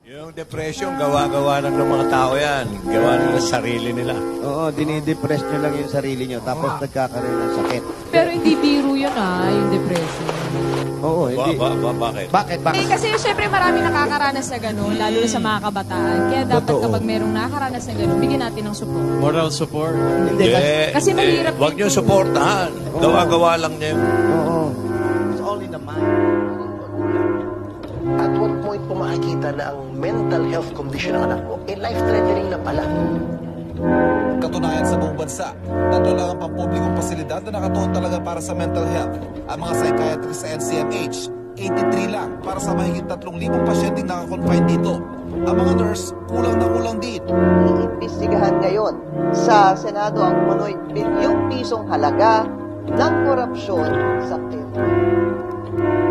Yung depression, gawa-gawa lang ng mga tao yan. Gawa nila sarili nila. Oo, dinidepress nyo lang yung sarili nyo, tapos nagkakaroon ng sakit. Pero hindi biro yun yung depression. Oo, hindi. Bakit? Bakit? Eh, kasi syempre marami nakakaranas na gano'n, lalo na sa mga kabataan. Kaya dapat Totoo. kapag merong nakakaranas na gano'n, bigyan natin ng support. Moral support. Hindi, Kasi mahirap Huwag din niyo to. suportahan. Gawa-gawa lang niya yun. Oo. It's only the mind. At what point po makikita na ang mental health condition ng anak mo, life-threatening na pala? Katunayan sa buong bansa, tatlo lang ang pampublikong pasilidad na nakatuon talaga para sa mental health. Ang mga psychiatrist sa NCMH, 83 lang para sa mahigit 3,000 pasyenteng nakakonfine dito. Ang mga nurse, kulang na kulang din. Iimbestigahan ngayon sa Senado ang umano'y bilyong pisong halaga ng korupsyon sa PhilHealth.